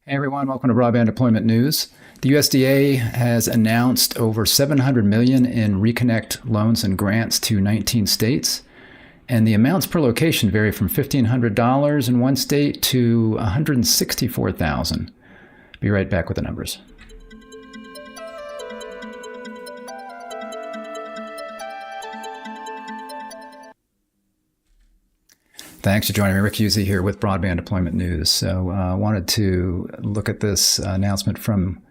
Hey everyone, welcome to Broadband Deployment News. The USDA has announced over $700 million in ReConnect loans and grants to 19 states. And the amounts per location vary from $1,500 in one state to $164,000. Be right back with the numbers. Thanks for joining me. Rick Husey here with Broadband Deployment News. So I wanted to look at this announcement from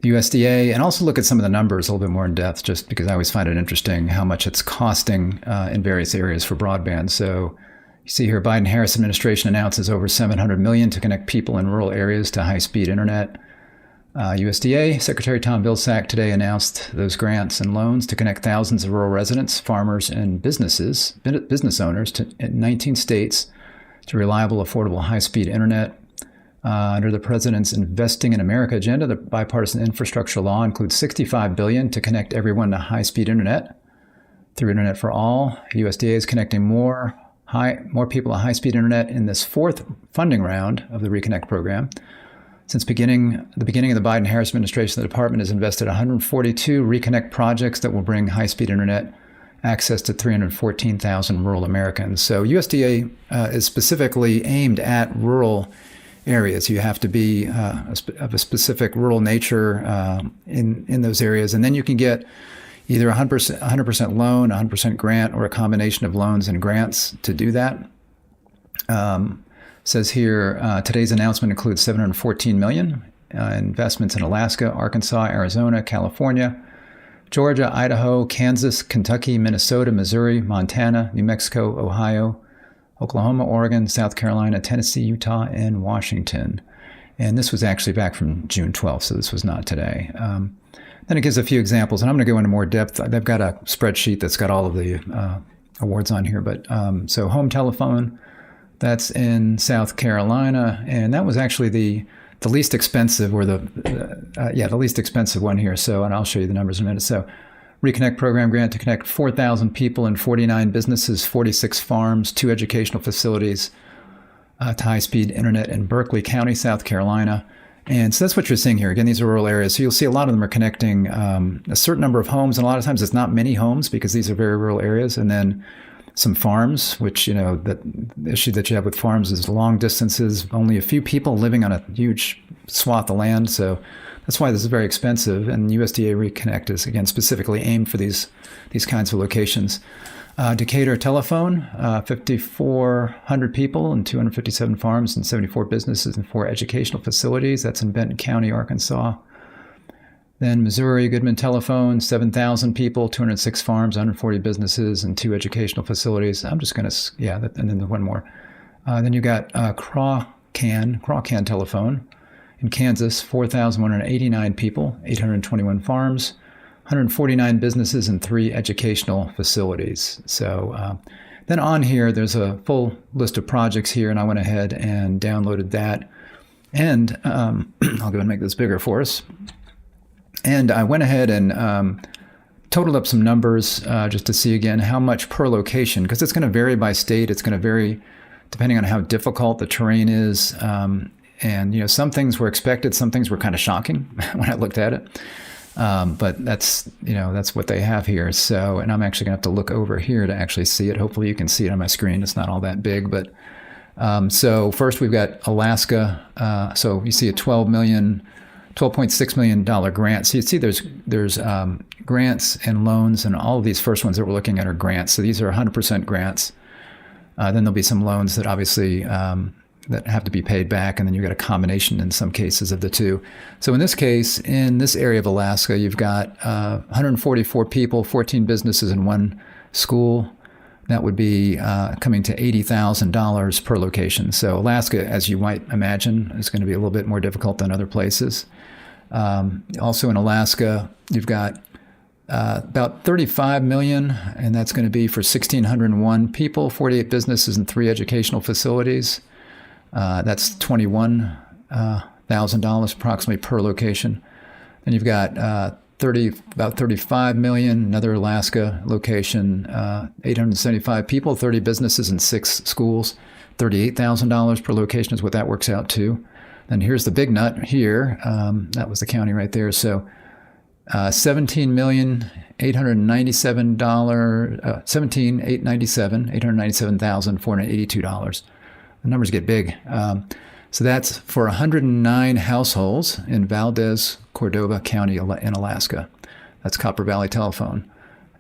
the USDA and also look at some of the numbers a little bit more in depth, just because I always find it interesting how much it's costing in various areas for broadband. So you see here, Biden-Harris administration announces over $700 million to connect people in rural areas to high-speed internet. USDA Secretary Tom Vilsack today announced those grants and loans to connect thousands of rural residents, farmers, and business owners in 19 states to reliable, affordable, high-speed internet. Under the president's Investing in America agenda, the bipartisan infrastructure law includes $65 billion to connect everyone to high-speed internet through Internet for All. USDA is connecting more people to high-speed internet in this fourth funding round of the ReConnect program. Since the beginning of the Biden-Harris administration, the department has invested 142 ReConnect projects that will bring high-speed internet access to 314,000 rural Americans. So USDA is specifically aimed at rural areas. You have to be of a specific rural nature in those areas, and then you can get either 100% loan, 100% grant, or a combination of loans and grants to do that. Says here, today's announcement includes $714 million investments in Alaska, Arkansas, Arizona, California, Georgia, Idaho, Kansas, Kentucky, Minnesota, Missouri, Montana, New Mexico, Ohio, Oklahoma, Oregon, South Carolina, Tennessee, Utah, and Washington. And this was actually back from June 12th, so this was not today. Then it gives a few examples, and I'm going to go into more depth. They've got a spreadsheet that's got all of the awards on here. But so home telephone, that's in South Carolina, and that was actually the least expensive, or the least expensive one here. So, and I'll show you the numbers in a minute. So, ReConnect Program grant to connect 4,000 people in 49 businesses, 46 farms, 2 educational facilities to high-speed internet in Berkeley County, South Carolina. And so that's what you're seeing here. Again, these are rural areas. So you'll see a lot of them are connecting a certain number of homes, and a lot of times it's not many homes because these are very rural areas. And then some farms, which, the issue that you have with farms is long distances, only a few people living on a huge swath of land. So that's why this is very expensive. And USDA ReConnect is, again, specifically aimed for these kinds of locations. Decatur Telephone, 5,400 people and 257 farms and 74 businesses and 4 educational facilities. That's in Benton County, Arkansas. Then Missouri, Goodman Telephone, 7,000 people, 206 farms, 140 businesses, and 2 educational facilities. I'm just going to, and then one more. Then you got Crawcan Telephone in Kansas, 4,189 people, 821 farms, 149 businesses, and 3 educational facilities. So then on here, there's a full list of projects here, and I went ahead and downloaded that. And I'll go and make this bigger for us. And I went ahead and totaled up some numbers just to see again how much per location, because it's going to vary by state. It's going to vary depending on how difficult the terrain is. And, some things were expected. Some things were kind of shocking when I looked at it. But that's what they have here. So, and I'm actually going to have to look over here to actually see it. Hopefully you can see it on my screen. It's not all that big. But so first we've got Alaska. So you see a $12.6 million grant. So you see there's grants and loans, and all of these first ones that we're looking at are grants. So these are 100% grants. Then there'll be some loans that obviously that have to be paid back, and then you've got a combination in some cases of the two. So in this case, in this area of Alaska, you've got 144 people, 14 businesses, and 1 school. That would be coming to $80,000 per location. So Alaska, as you might imagine, is going to be a little bit more difficult than other places. Also in Alaska, you've got about $35 million, and that's going to be for 1,601 people, 48 businesses, and 3 educational facilities. That's $21,000 approximately per location. Then you've got about $35 million, another Alaska location, 875 people, 30 businesses, and 6 schools. $38,000 per location is what that works out to. And here's the big nut here. That was the county right there. So $897,482. The numbers get big. So that's for 109 households in Valdez-Cordova County in Alaska. That's Copper Valley Telephone.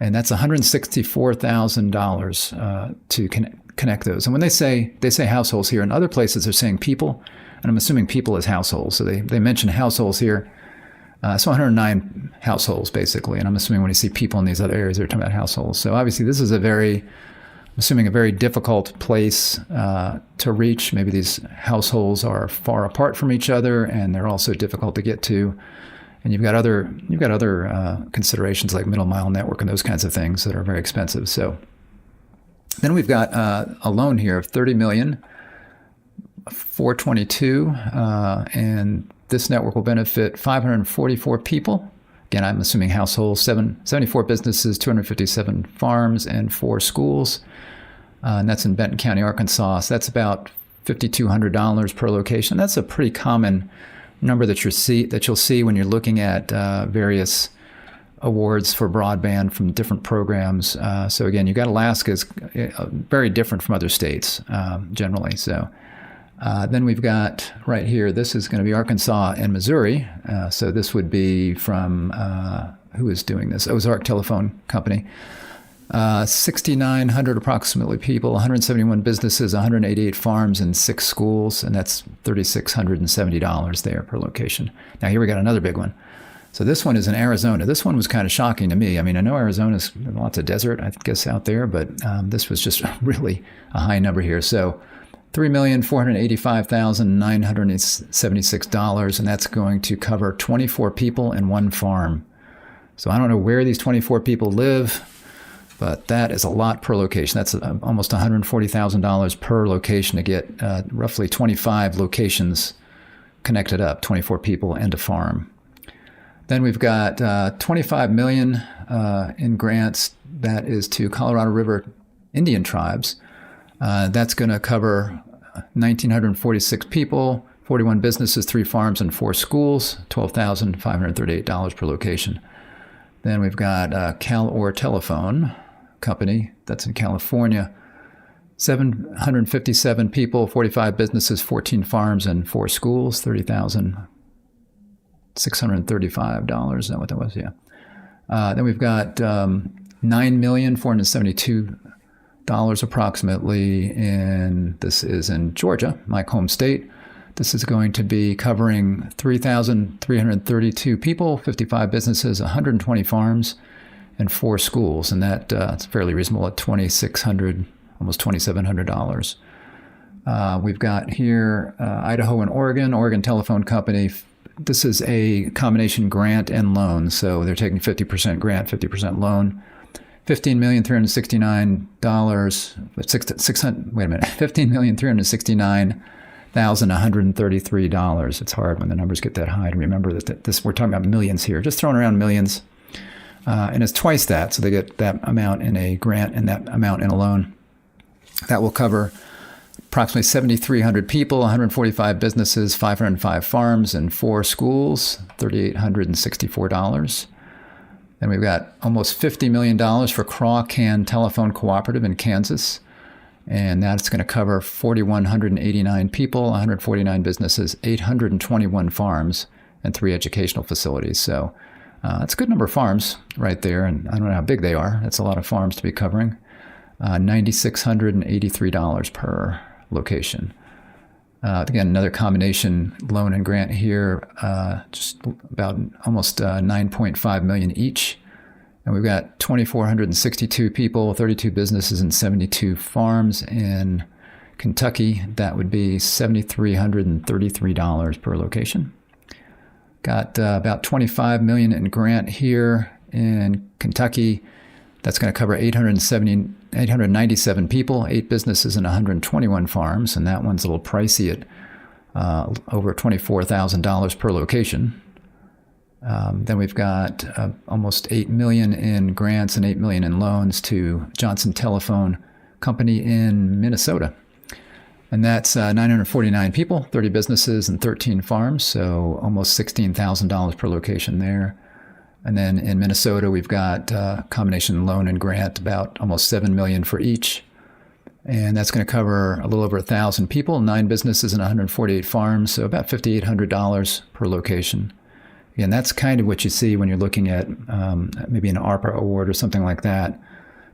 And that's $164,000 to connect those. And when they say households here, in other places they're saying people, and I'm assuming people is households. So they mention households here. So 109 households, basically. And I'm assuming when you see people in these other areas, they're talking about households. So obviously this is a very difficult place to reach. Maybe these households are far apart from each other, and they're also difficult to get to. And you've got other considerations like middle mile network and those kinds of things that are very expensive. So then we've got a loan here of $30,422,000, and this network will benefit 544 people. Again, I'm assuming households, 74 businesses, 257 farms, and 4 schools. And that's in Benton County, Arkansas. So that's about $5,200 per location. That's a pretty common number that you'll see when you're looking at various awards for broadband from different programs. So again, you've got Alaska is very different from other states generally. So then we've got right here, this is going to be Arkansas and Missouri. So this would be from, who is doing this? Ozark Telephone Company. 6,900 approximately people, 171 businesses, 188 farms, and 6 schools, and that's $3,670 there per location. Now here we got another big one. So this one is in Arizona. This one was kind of shocking to me. I mean, I know Arizona's lots of desert, I guess, out there, but this was just really a high number here. So $3,485,976, and that's going to cover 24 people and 1 farm. So I don't know where these 24 people live, but that is a lot per location. That's almost $140,000 per location to get roughly 25 locations connected up, 24 people and a farm. Then we've got $25 million in grants. That is to Colorado River Indian tribes. That's going to cover 1,946 people, 41 businesses, 3 farms, and 4 schools, $12,538 per location. Then we've got Cal-Or Telephone Company, that's in California, 757 people, 45 businesses, 14 farms, and 4 schools, $30,635. Is that what that was? Yeah. Then we've got $9,472 approximately, and this is in Georgia, my home state. This is going to be covering 3,332 people, 55 businesses, 120 farms, and 4 schools, and that's fairly reasonable at $2,600, almost $2,700. We've got here Idaho and Oregon Telephone Company. This is a combination grant and loan, so they're taking 50% grant, 50% loan. $15,369,133. It's hard when the numbers get that high to remember that this, we're talking about millions here, just throwing around millions. And it's twice that, so they get that amount in a grant and that amount in a loan. That will cover approximately 7,300 people, 145 businesses, 505 farms, and 4 schools, $3,864. Then we've got almost $50 million for Craw-Can Telephone Cooperative in Kansas, and that's going to cover 4,189 people, 149 businesses, 821 farms, and 3 educational facilities. So that's a good number of farms right there, and I don't know how big they are. That's a lot of farms to be covering. $9,683 per location. Again, another combination loan and grant here, just about almost $9.5 million each. And we've got 2,462 people, 32 businesses, and 72 farms in Kentucky. That would be $7,333 per location. Got about $25 million in grant here in Kentucky. That's going to cover 897 people, 8 businesses, and 121 farms. And that one's a little pricey at over $24,000 per location. Then we've got almost $8 million in grants and $8 million in loans to Johnson Telephone Company in Minnesota. And that's 949 people, 30 businesses, and 13 farms, so almost $16,000 per location there. And then in Minnesota, we've got a combination loan and grant, about almost $7 million for each. And that's going to cover a little over 1,000 people, 9 businesses, and 148 farms, so about $5,800 per location. Again, that's kind of what you see when you're looking at maybe an ARPA award or something like that.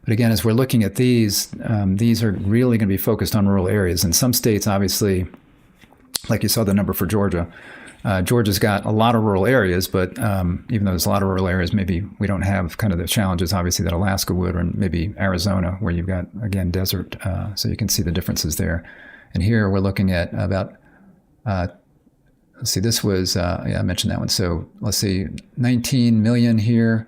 But again, as we're looking at these are really going to be focused on rural areas. In some states, obviously, like you saw the number for Georgia, Georgia's got a lot of rural areas, but even though there's a lot of rural areas, maybe we don't have kind of the challenges, obviously, that Alaska would, or maybe Arizona, where you've got, again, desert. So you can see the differences there. And here we're looking at about, let's see, this was, I mentioned that one. So let's see, 19 million here.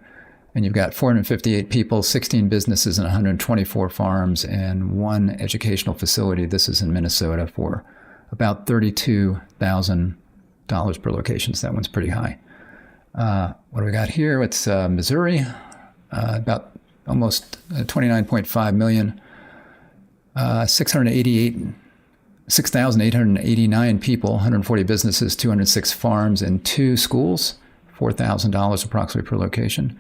And you've got 458 people, 16 businesses, and 124 farms, and 1 educational facility. This is in Minnesota for about $32,000 per location. So that one's pretty high. What do we got here? It's Missouri, about almost 29.5 million, 6,889 people, 140 businesses, 206 farms, and 2 schools, $4,000 approximately per location.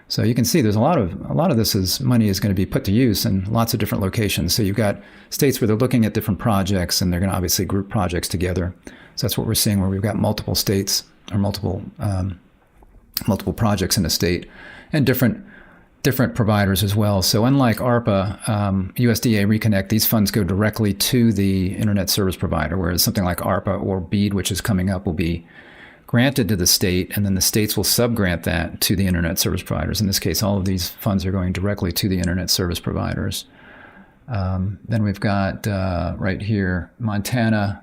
So you can see there's a lot of this is money is going to be put to use in lots of different locations. So you've got states where they're looking at different projects, and they're going to obviously group projects together. So that's what we're seeing, where we've got multiple states or multiple projects in a state, and different providers as well. So unlike ARPA, USDA, ReConnect, these funds go directly to the internet service provider, whereas something like ARPA or BEAD, which is coming up, will be granted to the state, and then the states will subgrant that to the internet service providers. In this case, all of these funds are going directly to the internet service providers. Then we've got right here, Montana,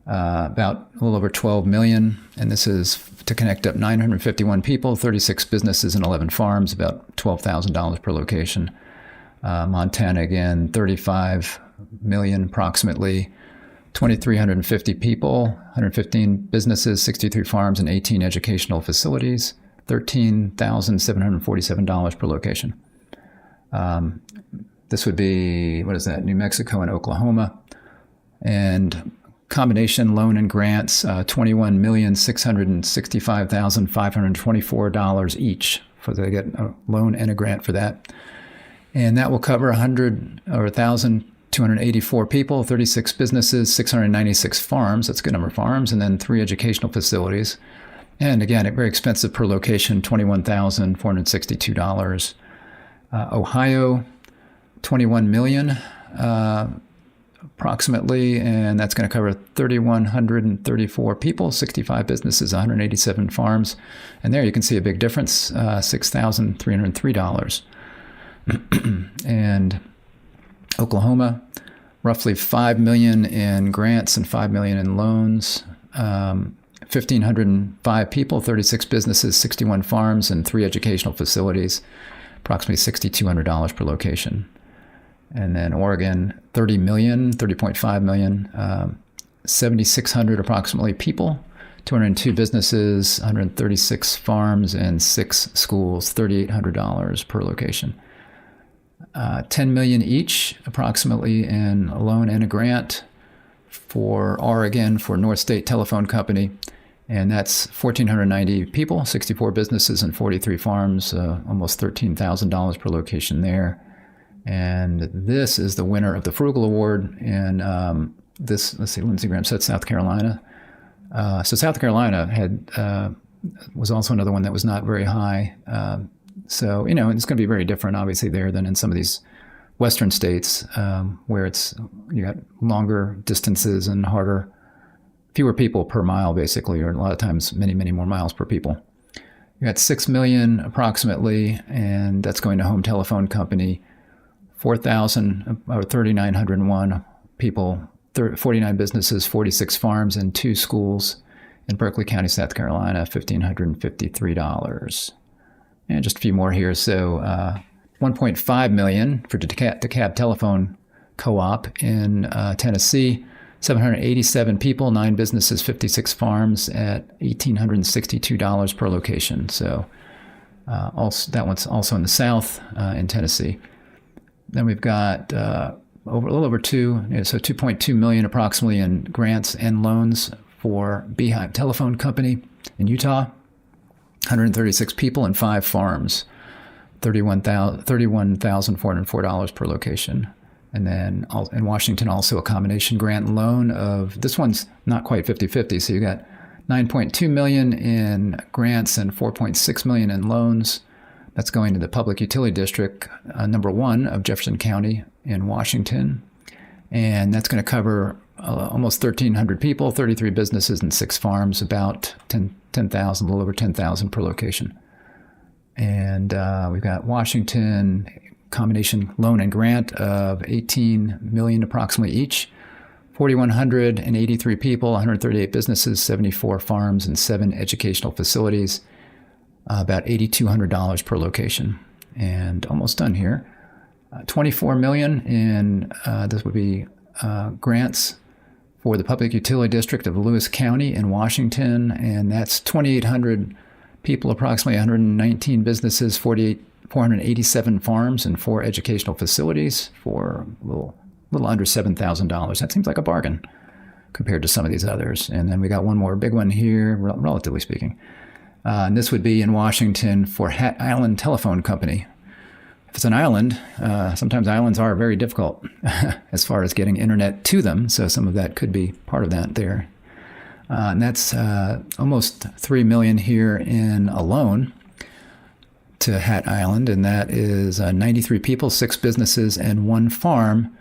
about a little over 12 million, and this is to connect up 951 people, 36 businesses, and 11 farms, about $12,000 per location. Montana, again, 35 million approximately, 2,350 people, 115 businesses, 63 farms, and 18 educational facilities, $13,747 per location. This would be, what is that, New Mexico and Oklahoma. And combination loan and grants, $21,665,524 each. They get a loan and a grant for that. And that will cover 1,284 people, 36 businesses, 696 farms. That's a good number of farms. And then 3 educational facilities. And again, very expensive per location, $21,462. Ohio, 21 million approximately, and that's going to cover 3,134 people, 65 businesses, 187 farms. And there you can see a big difference, $6,303. And Oklahoma, roughly 5 million in grants and 5 million in loans. 1,505 people, 36 businesses, 61 farms, and 3 educational facilities, approximately $6,200 per location. And then Oregon, 30.5 million, 7,600 approximately people, 202 businesses, 136 farms, and 6 schools, $3,800 per location. 10 million each, approximately, in a loan and a grant for Oregon, for North State Telephone Company. And that's 1,490 people, 64 businesses, and 43 farms, almost $13,000 per location there. And this is the winner of the Frugal Award. And this, let's see, Lindsey Graham said South Carolina. So South Carolina was also another one that was not very high. So, it's going to be very different, obviously, there than in some of these western states where you got longer distances and fewer people per mile, basically, or a lot of times many, many more miles per people. You got 6 million approximately, and that's going to Home Telephone Company. 3,901 people, 49 businesses, 46 farms, and 2 schools in Berkeley County, South Carolina, $1,553. And just a few more here. So 1.5 million for DeKalb Telephone Co-op in Tennessee, 787 people, 9 businesses, 56 farms at $1,862 per location. So that one's also in the South in Tennessee. Then we've got a little over so 2.2 million approximately in grants and loans for Beehive Telephone Company in Utah. 136 people and 5 farms. $31,404 per location. And then in Washington, also a combination grant and loan of, this one's not quite 50-50, so you got 9.2 million in grants and 4.6 million in loans. That's going to the Public Utility District, number 1 of Jefferson County in Washington. And that's going to cover almost 1,300 people, 33 businesses, and 6 farms, about 10,000, a little over 10,000 per location. And we've got Washington combination loan and grant of 18 million approximately each, 4,183 people, 138 businesses, 74 farms, and 7 educational facilities, about $8,200 per location. And almost done here. 24 million in, this would be grants for the Public Utility District of Lewis County in Washington, and that's 2,800 people, approximately 119 businesses, 487 farms, and 4 educational facilities for a little under $7,000. That seems like a bargain compared to some of these others. And then we got one more big one here, relatively speaking. And this would be in Washington for Hat Island Telephone Company. If it's an island, sometimes islands are very difficult as far as getting internet to them. So some of that could be part of that there. And that's almost $3 million here in a loan to Hat Island, and that is 93 people, 6 businesses, and 1 farm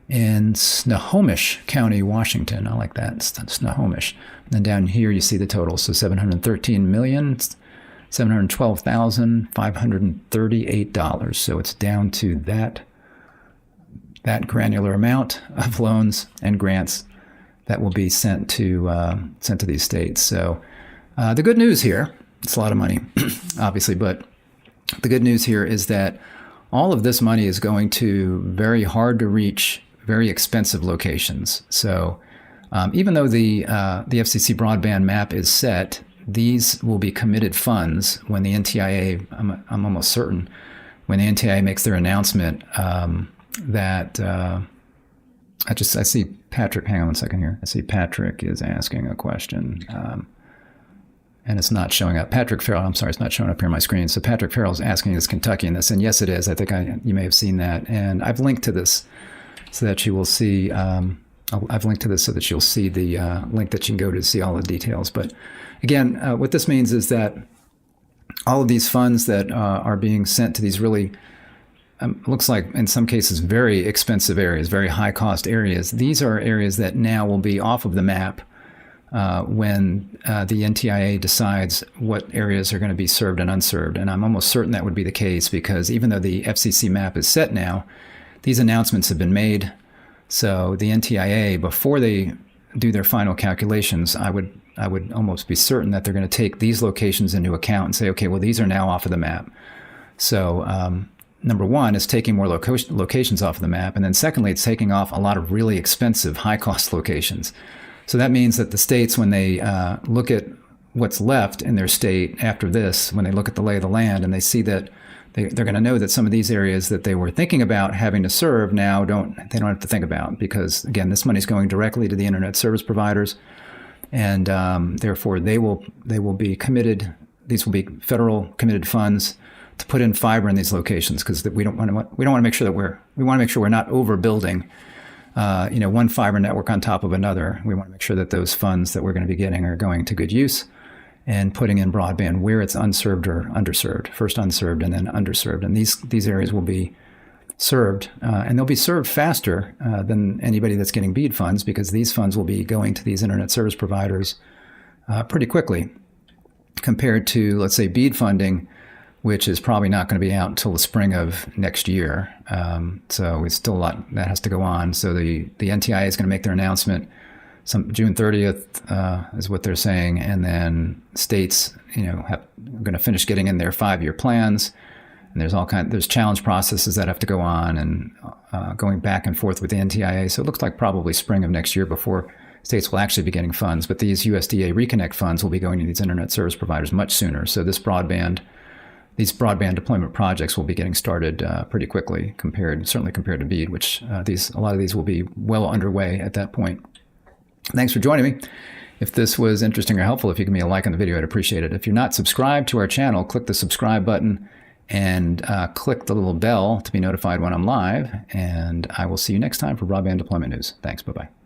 in Snohomish County, Washington. I like that, Snohomish. And then down here you see the total, so $713,712,538. So it's down to that granular amount of loans and grants that will be sent to these states. So the good news here, it's a lot of money, obviously, but the good news here is that all of this money is going to very hard to reach, very expensive locations. So even though the FCC broadband map is set, these will be committed funds when the NTIA, I'm almost certain, when the NTIA makes their announcement that I see Patrick, hang on one second here. I see Patrick is asking a question, and it's not showing up. Patrick Farrell, I'm sorry, it's not showing up here on my screen. So Patrick Farrell is asking, is Kentucky in this? And yes, it is. I think you may have seen that. And I've linked to this so that you will see, I've linked to this so that you'll see the link that you can go to see all the details. But again, what this means is that all of these funds that are being sent to these really, looks like in some cases very expensive areas, very high cost areas. These are areas that now will be off of the map when the NTIA decides what areas are going to be served and unserved. And I'm almost certain that would be the case because even though the FCC map is set now, these announcements have been made. So the NTIA, before they do their final calculations, I would almost be certain that they're going to take these locations into account and say, okay, well, these are now off of the map. So number one is taking more locations off of the map. And then secondly, it's taking off a lot of really expensive, high-cost locations. So that means that the states, when they look at what's left in their state after this, when they look at the lay of the land and they see that they're going to know that some of these areas that they were thinking about having to serve now they don't have to think about, because again, this money is going directly to the internet service providers, and therefore they will be committed. These will be federal committed funds to put in fiber in these locations, because we want to make sure that we're not overbuilding one fiber network on top of another. We want to make sure that those funds that we're going to be getting are going to good use and putting in broadband where it's unserved or underserved, first unserved and then underserved. And these areas will be served, and they'll be served faster than anybody that's getting BEAD funds, because these funds will be going to these internet service providers pretty quickly compared to, let's say, BEAD funding, which is probably not going to be out until the spring of next year. So it's still a lot that has to go on. So the NTIA is going to make their announcement June 30th is what they're saying. And then states, are going to finish getting in their 5-year plans. And there's challenge processes that have to go on, and going back and forth with the NTIA. So it looks like probably spring of next year before states will actually be getting funds. But these USDA ReConnect funds will be going to these internet service providers much sooner. So this broadband these broadband deployment projects will be getting started pretty quickly, certainly compared to BEAD, which a lot of these will be well underway at that point. Thanks for joining me. If this was interesting or helpful, if you give me a like on the video, I'd appreciate it. If you're not subscribed to our channel, click the subscribe button and click the little bell to be notified when I'm live. And I will see you next time for Broadband Deployment News. Thanks. Bye-bye.